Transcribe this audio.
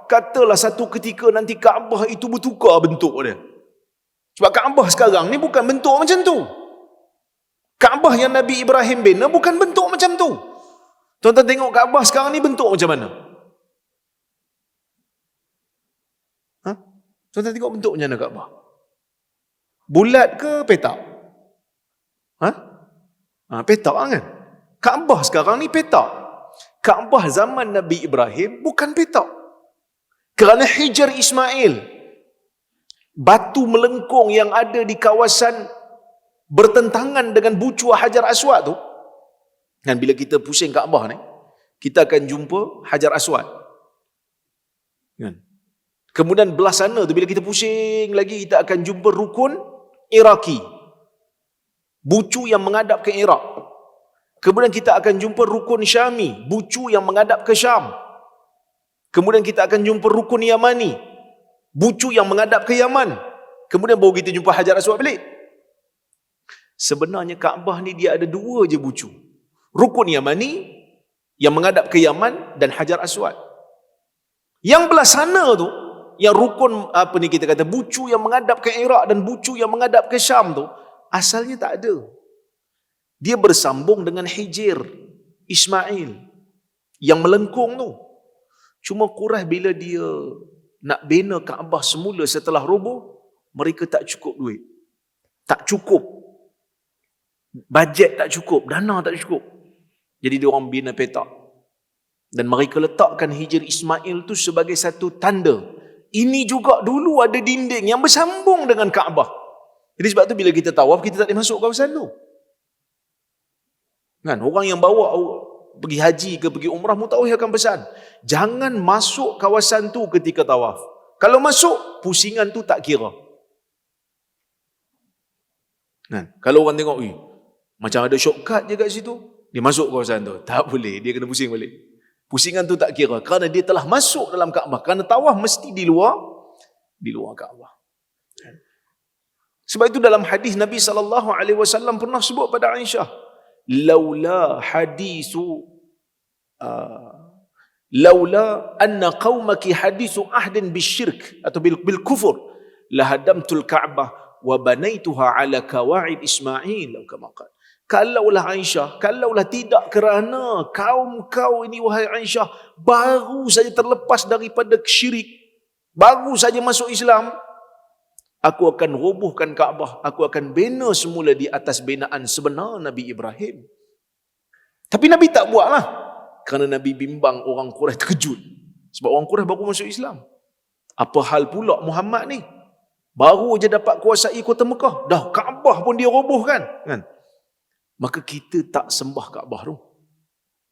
katalah satu ketika nanti Kaabah itu bertukar bentuk dia. Sebab Kaabah sekarang ni bukan bentuk macam tu. Kaabah yang Nabi Ibrahim bina bukan bentuk macam tu. Tuan-tuan tengok Kaabah sekarang ni bentuk macam mana? Tuan-tuan tengok bentuk macam mana Kaabah? Bulat ke petak? Petak kan? Kaabah sekarang ni petak. Kaabah zaman Nabi Ibrahim bukan petak. Kerana Hijar Ismail, batu melengkung yang ada di kawasan bertentangan dengan bucu Hajar Aswad tu, dan bila kita pusing Kaabah ni, kita akan jumpa Hajar Aswad. Kan? Kemudian belah sana tu, bila kita pusing lagi, kita akan jumpa rukun Iraki, bucu yang menghadap ke Iraq. Kemudian kita akan jumpa rukun Syami, bucu yang menghadap ke Syam. Kemudian kita akan jumpa rukun Yamani, bucu yang menghadap ke Yaman. Kemudian baru kita jumpa Hajar Aswad balik. Sebenarnya Kaabah ni dia ada dua je bucu. Rukun Yamani yang menghadap ke Yaman dan Hajar Aswad. Yang belah sana tu, yang rukun kita kata bucu yang menghadap ke Iraq dan bucu yang menghadap ke Syam tu, asalnya tak ada. Dia bersambung dengan Hijir Ismail yang melengkung tu. Cuma Quraisy bila dia nak bina Kaabah semula setelah roboh, mereka tak cukup duit. Tak cukup. Bajet tak cukup, dana tak cukup. Jadi dia orang bina petak. Dan mereka letakkan Hijir Ismail tu sebagai satu tanda. Ini juga dulu ada dinding yang bersambung dengan Kaabah. Jadi sebab tu bila kita tawaf, kita tak boleh masuk kawasan tu. Kan? Orang yang bawa pergi haji ke pergi umrah, mutawawi akan pesan, jangan masuk kawasan tu ketika tawaf. Kalau masuk, pusingan tu tak kira. Kan? Kalau orang tengok, macam ada shortcut je kat situ, dia masuk kawasan tu. Tak boleh, dia kena pusing balik. Pusingan tu tak kira, kerana dia telah masuk dalam Kaabah. Kerana tawaf mesti di luar Kaabah. Sebab itu dalam hadis Nabi SAW pernah sebut pada Aisyah, laula anna qaumaki hadisu ahdin bisyirk atau bil kufur lahadamtul Ka'bah wa banaituha ala kawaid Ismail. Kalaulah Aisyah, kalaulah tidak kerana kaum kau ini wahai Aisyah baru saja terlepas daripada syirik, baru saja masuk Islam, aku akan robohkan Kaabah, aku akan bina semula di atas binaan sebenar Nabi Ibrahim. Tapi Nabi tak buatlah, kerana Nabi bimbang orang Quraisy terkejut. Sebab orang Quraisy baru masuk Islam. Apa hal pula Muhammad ni? Baru je dapat kuasai kota Mekah, dah Kaabah pun dia robohkan, kan? Maka kita tak sembah Kaabah tu.